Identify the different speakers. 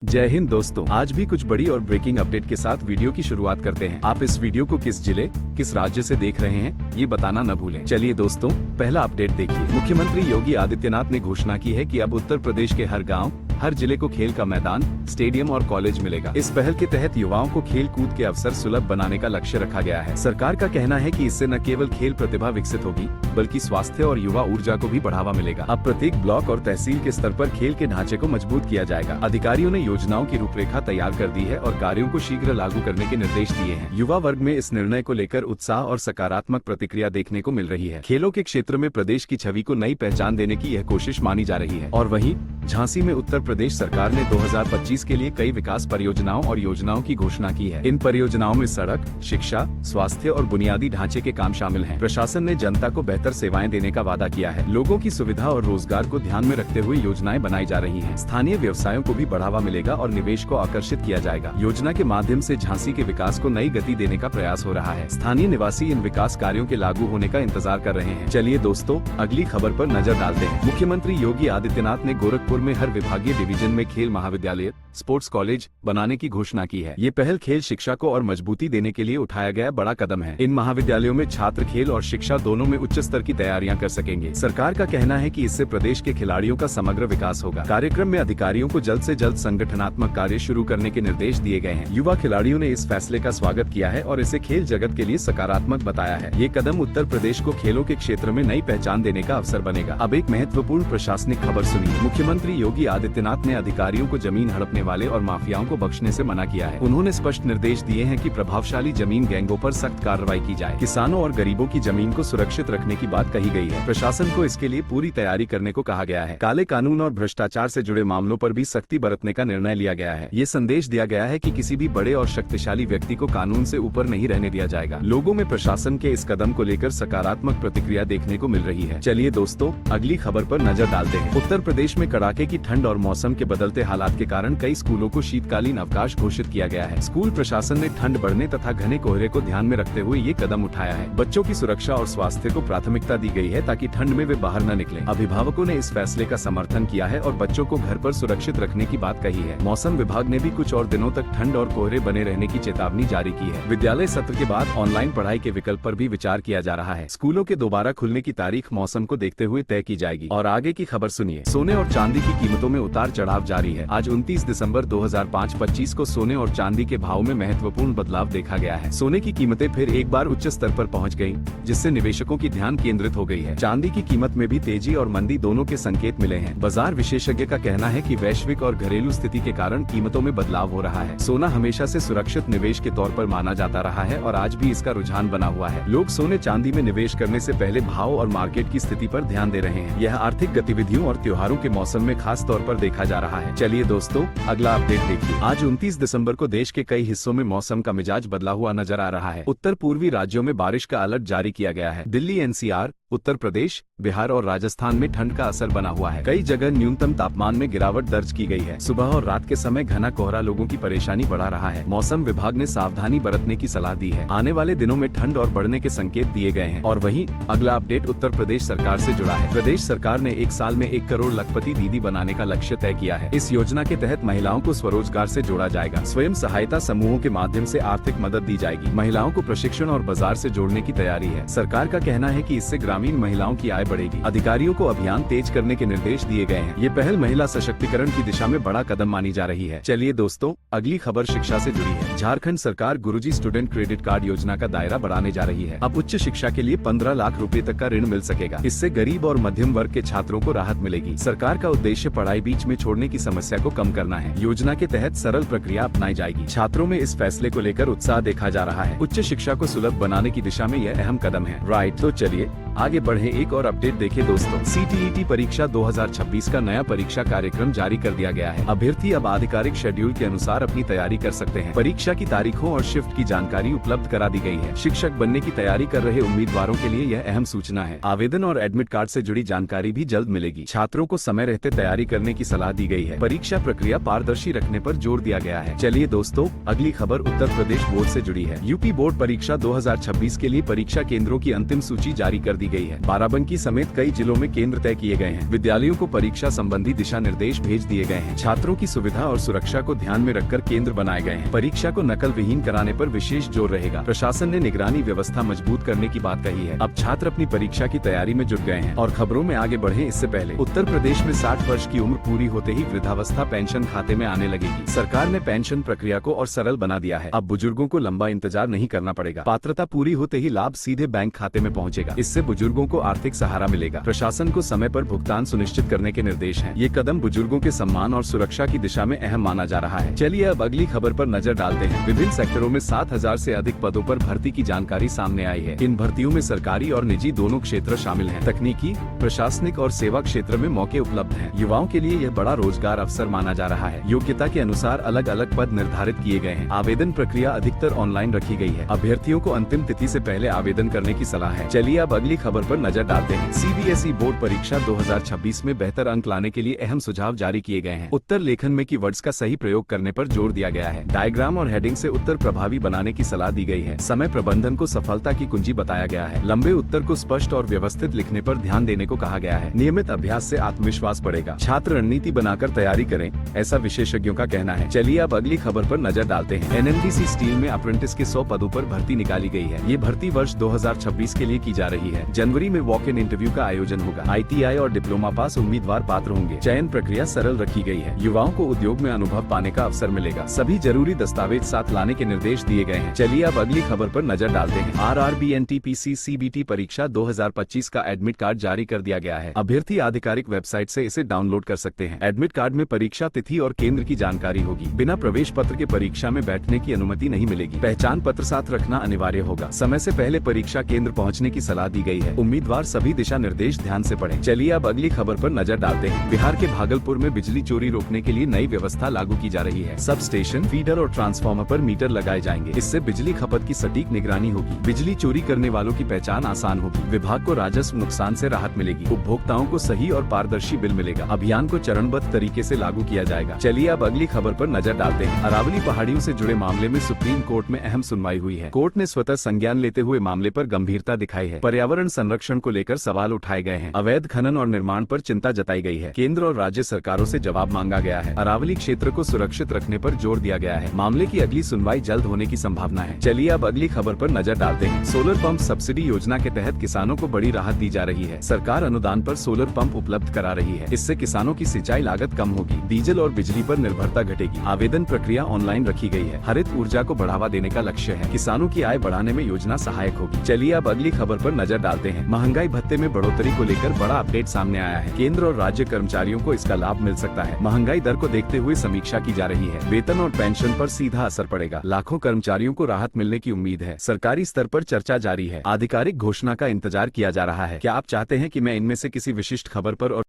Speaker 1: जय हिंद दोस्तों, आज भी कुछ बड़ी और ब्रेकिंग अपडेट के साथ वीडियो की शुरुआत करते हैं। आप इस वीडियो को किस जिले किस राज्य से देख रहे हैं ये बताना न भूलें। चलिए दोस्तों, पहला अपडेट देखिए। मुख्यमंत्री योगी आदित्यनाथ ने घोषणा की है कि अब उत्तर प्रदेश के हर गांव, हर जिले को खेल का मैदान, स्टेडियम और कॉलेज मिलेगा। इस पहल के तहत युवाओं को खेल कूद के अवसर सुलभ बनाने का लक्ष्य रखा गया है। सरकार का कहना है कि इससे न केवल खेल प्रतिभा विकसित होगी, बल्कि स्वास्थ्य और युवा ऊर्जा को भी बढ़ावा मिलेगा। अब प्रत्येक ब्लॉक और तहसील के स्तर पर खेल के ढांचे को मजबूत किया जाएगा। अधिकारियों ने योजनाओं की रूपरेखा तैयार कर दी है और कार्यों को शीघ्र लागू करने के निर्देश दिए हैं। युवा वर्ग में इस निर्णय को लेकर उत्साह और सकारात्मक प्रतिक्रिया देखने को मिल रही है। खेलों के क्षेत्र में प्रदेश की छवि को नई पहचान देने की यह कोशिश मानी जा रही है। और वहीं झांसी में उत्तर प्रदेश सरकार ने 2025 के लिए कई विकास परियोजनाओं और योजनाओं की घोषणा की है। इन परियोजनाओं में सड़क, शिक्षा, स्वास्थ्य और बुनियादी ढांचे के काम शामिल हैं। प्रशासन ने जनता को बेहतर सेवाएं देने का वादा किया है। लोगों की सुविधा और रोजगार को ध्यान में रखते हुए योजनाएं बनाई जा रही हैं। स्थानीय व्यवसायों को भी बढ़ावा मिलेगा और निवेश को आकर्षित किया जाएगा। योजना के माध्यम से झांसी के विकास को नई गति देने का प्रयास हो रहा है। स्थानीय निवासी इन विकास कार्यों के लागू होने का इंतजार कर रहे हैं। चलिए दोस्तों, अगली खबर पर नजर डालते हैं। मुख्यमंत्री योगी आदित्यनाथ ने गोरखपुर में हर विभागीय डिवीजन में खेल महाविद्यालय, स्पोर्ट्स कॉलेज बनाने की घोषणा की है। ये पहल खेल शिक्षा को और मजबूती देने के लिए उठाया गया बड़ा कदम है। इन महाविद्यालयों में छात्र खेल और शिक्षा दोनों में उच्च स्तर की तैयारियां कर सकेंगे। सरकार का कहना है कि इससे प्रदेश के खिलाड़ियों का समग्र विकास होगा। कार्यक्रम में अधिकारियों को जल्द से जल्द संगठनात्मक कार्य शुरू करने के निर्देश दिए गए हैं। युवा खिलाड़ियों ने इस फैसले का स्वागत किया है और इसे खेल जगत के लिए सकारात्मक बताया है। ये कदम उत्तर प्रदेश को खेलों के क्षेत्र में नई पहचान देने का अवसर बनेगा। अब एक महत्वपूर्ण प्रशासनिक खबर सुनिए। मुख्यमंत्री योगी आदित्यनाथ ने अधिकारियों को जमीन हड़पने वाले और माफियाओं को बख्शने से मना किया है। उन्होंने स्पष्ट निर्देश दिए हैं कि प्रभावशाली जमीन गैंगों पर सख्त कार्रवाई की जाए। किसानों और गरीबों की जमीन को सुरक्षित रखने की बात कही गई है। प्रशासन को इसके लिए पूरी तैयारी करने को कहा गया है। काले कानून और भ्रष्टाचार से जुड़े मामलों पर भी सख्ती बरतने का निर्णय लिया गया है। ये संदेश दिया गया है कि किसी भी बड़े और शक्तिशाली व्यक्ति को कानून से ऊपर नहीं रहने दिया जाएगा। लोगों में प्रशासन के इस कदम को लेकर सकारात्मक प्रतिक्रिया देखने को मिल रही है। चलिए दोस्तों, अगली खबर पर नजर डालते हैं। उत्तर प्रदेश में कड़ाके की ठंड और मौसम के बदलते हालात के कारण कई स्कूलों को शीतकालीन अवकाश घोषित किया गया है। स्कूल प्रशासन ने ठंड बढ़ने तथा घने कोहरे को ध्यान में रखते हुए ये कदम उठाया है। बच्चों की सुरक्षा और स्वास्थ्य को प्राथमिकता दी गई है ताकि ठंड में वे बाहर न निकलें। अभिभावकों ने इस फैसले का समर्थन किया है और बच्चों को घर पर सुरक्षित रखने की बात कही है। मौसम विभाग ने भी कुछ और दिनों तक ठंड और कोहरे बने रहने की चेतावनी जारी की है। विद्यालय सत्र के बाद ऑनलाइन पढ़ाई के विकल्प पर भी विचार किया जा रहा है। स्कूलों के दोबारा खुलने की तारीख मौसम को देखते हुए तय की जाएगी। और आगे की खबर सुनिए। सोने और चांदी की कीमतों में उतार चढ़ाव जारी है। आज 29 दिसंबर 2025 को सोने और चांदी के भाव में महत्वपूर्ण बदलाव देखा गया है। सोने की कीमतें फिर एक बार उच्च स्तर पर पहुंच गईं, जिससे निवेशकों की ध्यान केंद्रित हो गई है। चांदी की कीमत में भी तेजी और मंदी दोनों के संकेत मिले हैं। बाजार विशेषज्ञ का कहना है कि वैश्विक और घरेलू स्थिति के कारण कीमतों में बदलाव हो रहा है। सोना हमेशा से सुरक्षित निवेश के तौर पर माना जाता रहा है और आज भी इसका रुझान बना हुआ है। लोग सोने चांदी में निवेश करने से पहले भाव और मार्केट की स्थिति पर ध्यान दे रहे हैं। यह आर्थिक गतिविधियों और त्योहारों के मौसम में खास तौर पर देखा जा रहा है। चलिए दोस्तों, अगला अपडेट देखिए। आज 29 दिसंबर को देश के कई हिस्सों में मौसम का मिजाज बदला हुआ नजर आ रहा है। उत्तर पूर्वी राज्यों में बारिश का अलर्ट जारी किया गया है। दिल्ली, एनसीआर, उत्तर प्रदेश, बिहार और राजस्थान में ठंड का असर बना हुआ है। कई जगह न्यूनतम तापमान में गिरावट दर्ज की गई है। सुबह और रात के समय घना कोहरा लोगों की परेशानी बढ़ा रहा है। मौसम विभाग ने सावधानी बरतने की सलाह दी है। आने वाले दिनों में ठंड और बढ़ने के संकेत दिए गए हैं। और वहीं अगला अपडेट उत्तर प्रदेश सरकार से जुड़ा है। प्रदेश सरकार ने एक साल में 1 करोड़ लखपति दीदी बनाने का लक्ष्य तय किया है। इस योजना के तहत महिलाओं को स्वरोजगार से जोड़ा जाएगा। स्वयं सहायता समूहों के माध्यम से आर्थिक मदद दी जाएगी। महिलाओं को प्रशिक्षण और बाजार से जोड़ने की तैयारी है। सरकार का कहना है कि इससे ग्रामीण महिलाओं की आय बढ़ेगी। अधिकारियों को अभियान तेज करने के निर्देश दिए गए हैं। ये पहल महिला सशक्तिकरण की दिशा में बड़ा कदम मानी जा रही है। चलिए दोस्तों, अगली खबर शिक्षा से जुड़ी है। झारखंड सरकार गुरुजी स्टूडेंट क्रेडिट कार्ड योजना का दायरा बढ़ाने जा रही है। अब उच्च शिक्षा के लिए 15 लाख रुपए तक का ऋण मिल सकेगा। इससे गरीब और मध्यम वर्ग के छात्रों को राहत मिलेगी। सरकार का उद्देश्य पढ़ाई बीच में छोड़ने की समस्या को कम करना है। योजना के तहत सरल प्रक्रिया अपनाई जाएगी। छात्रों में इस फैसले को लेकर उत्साह देखा जा रहा है। उच्च शिक्षा को सुलभ बनाने की दिशा में यह अहम कदम है। राइट, तो चलिए आगे बढ़े। एक और अपडेट देखिए दोस्तों। CTET परीक्षा 2026 का नया परीक्षा कार्यक्रम जारी कर दिया गया है। अभ्यर्थी अब आधिकारिक शेड्यूल के अनुसार अपनी तैयारी कर सकते हैं। परीक्षा की तारीखों और शिफ्ट की जानकारी उपलब्ध करा दी गई है। शिक्षक बनने की तैयारी कर रहे उम्मीदवारों के लिए यह अहम सूचना है। आवेदन और एडमिट कार्ड से जुड़ी जानकारी भी जल्द मिलेगी। छात्रों को समय रहते तैयारी करने की सलाह दी गई है। परीक्षा प्रक्रिया पारदर्शी रखने पर जोर दिया गया है। चलिए दोस्तों, अगली खबर उत्तर प्रदेश बोर्ड से जुड़ी है। यूपी बोर्ड परीक्षा 2026 के लिए परीक्षा केंद्रों की अंतिम सूची जारी कर दी गई गई है। बाराबंकी समेत कई जिलों में केंद्र तय किए गए हैं। विद्यालयों को परीक्षा संबंधी दिशा निर्देश भेज दिए गए हैं। छात्रों की सुविधा और सुरक्षा को ध्यान में रखकर केंद्र बनाए गए हैं। परीक्षा को नकल विहीन कराने पर विशेष जोर रहेगा। प्रशासन ने निगरानी व्यवस्था मजबूत करने की बात कही है। अब छात्र अपनी परीक्षा की तैयारी में जुट गए हैं। और खबरों में आगे बढ़े इससे पहले उत्तर प्रदेश में 60 वर्ष की उम्र पूरी होते ही वृद्धावस्था पेंशन खाते में आने लगेगी। सरकार ने पेंशन प्रक्रिया को और सरल बना दिया है। अब बुजुर्गों को लंबा इंतजार नहीं करना पड़ेगा। पात्रता पूरी होते ही लाभ सीधे बैंक खाते में पहुंचेगा। इससे बुजुर्गों को आर्थिक सहारा मिलेगा। प्रशासन को समय पर भुगतान सुनिश्चित करने के निर्देश हैं। ये कदम बुजुर्गों के सम्मान और सुरक्षा की दिशा में अहम माना जा रहा है। चलिए अब अगली खबर पर नजर डालते हैं। विभिन्न सेक्टरों में 7000 से अधिक पदों पर भर्ती की जानकारी सामने आई है। इन भर्तियों में सरकारी और निजी दोनों क्षेत्र शामिल हैं। तकनीकी, प्रशासनिक और सेवा क्षेत्र में मौके उपलब्ध हैं। युवाओं के लिए यह बड़ा रोजगार अवसर माना जा रहा है। योग्यता के अनुसार अलग अलग पद निर्धारित किए गए हैं। आवेदन प्रक्रिया अधिकतर ऑनलाइन रखी गई है। अभ्यर्थियों को अंतिम तिथि से पहले आवेदन करने की सलाह है। चलिए अब अगली खबर पर नजर डालते हैं। सीबीएसई बोर्ड परीक्षा 2026 में बेहतर अंक लाने के लिए अहम सुझाव जारी किए गए हैं। उत्तर लेखन में कीवर्ड्स का सही प्रयोग करने पर जोर दिया गया है। डायग्राम और हेडिंग से उत्तर प्रभावी बनाने की सलाह दी गई है। समय प्रबंधन को सफलता की कुंजी बताया गया है। लंबे उत्तर को स्पष्ट और व्यवस्थित लिखने पर ध्यान देने को कहा गया है। नियमित अभ्यास से आत्मविश्वास बढ़ेगा। छात्र रणनीति बनाकर तैयारी करें, ऐसा विशेषज्ञों का कहना है। चलिए अब अगली खबर पर नजर डालते हैं। एनएमडीसी स्टील में अप्रेंटिस के 100 पदों पर भर्ती निकाली गई है। ये भर्ती वर्ष 2026 के लिए की जा रही है। जनवरी में वॉक इन इंटरव्यू का आयोजन होगा। आईटीआई और डिप्लोमा पास उम्मीदवार पात्र होंगे। चयन प्रक्रिया सरल रखी गई है। युवाओं को उद्योग में अनुभव पाने का अवसर मिलेगा। सभी जरूरी दस्तावेज साथ लाने के निर्देश दिए गए हैं। चलिए अब अगली खबर पर नजर डालते हैं। आरआरबी एनटीपीसी सीबीटी परीक्षा 2025 का एडमिट कार्ड जारी कर दिया गया है। अभ्यर्थी आधिकारिक वेबसाइट से इसे डाउनलोड कर सकते हैं। एडमिट कार्ड में परीक्षा तिथि और केंद्र की जानकारी होगी। बिना प्रवेश पत्र के परीक्षा में बैठने की अनुमति नहीं मिलेगी। पहचान पत्र साथ रखना अनिवार्य होगा। समय से पहले परीक्षा केंद्र पहुंचने की सलाह दी गई है। उम्मीदवार सभी दिशा निर्देश ध्यान से पढ़ें। चलिए अब अगली खबर पर नजर डालते हैं। बिहार के भागलपुर में बिजली चोरी रोकने के लिए नई व्यवस्था लागू की जा रही है। सब स्टेशन, फीडर और ट्रांसफार्मर पर मीटर लगाए जाएंगे। इससे बिजली खपत की सटीक निगरानी होगी। बिजली चोरी करने वालों की पहचान आसान होगी। विभाग को राजस्व नुकसान से राहत मिलेगी। उपभोक्ताओं को सही और पारदर्शी बिल मिलेगा। अभियान को चरणबद्ध तरीके से लागू किया जाएगा। चलिए अब अगली खबर पर नजर डालते हैं। अरावली पहाड़ियों से जुड़े मामले में सुप्रीम कोर्ट में अहम सुनवाई हुई है। कोर्ट ने स्वतः संज्ञान लेते हुए मामले पर गंभीरता दिखाई है। पर्यावरण संरक्षण को लेकर सवाल उठाए गए हैं। अवैध खनन और निर्माण पर चिंता जताई गई है। केंद्र और राज्य सरकारों से जवाब मांगा गया है। अरावली क्षेत्र को सुरक्षित रखने पर जोर दिया गया है। मामले की अगली सुनवाई जल्द होने की संभावना है। चलिए अब अगली खबर पर नजर डालते हैं। सोलर पंप सब्सिडी योजना के तहत किसानों को बड़ी राहत दी जा रही है। सरकार अनुदान पर सोलर पंप उपलब्ध करा रही है। इससे किसानों की सिंचाई लागत कम होगी। डीजल और बिजली पर निर्भरता घटेगी। आवेदन प्रक्रिया ऑनलाइन रखी गई है। हरित ऊर्जा को बढ़ावा देने का लक्ष्य है। किसानों की आय बढ़ाने में योजना सहायक होगी। चलिए अब अगली खबर पर नजर डालते हैं। महंगाई भत्ते में बढ़ोतरी को लेकर बड़ा अपडेट सामने आया है। केंद्र और राज्य कर्मचारियों को इसका लाभ मिल सकता है। महंगाई दर को देखते हुए समीक्षा की जा रही है। वेतन और पेंशन पर सीधा असर पड़ेगा। लाखों कर्मचारियों को राहत मिलने की उम्मीद है। सरकारी स्तर पर चर्चा जारी है। आधिकारिक घोषणा का इंतजार किया जा रहा है। क्या आप चाहते हैं कि मैं इनमें से किसी विशिष्ट खबर पर और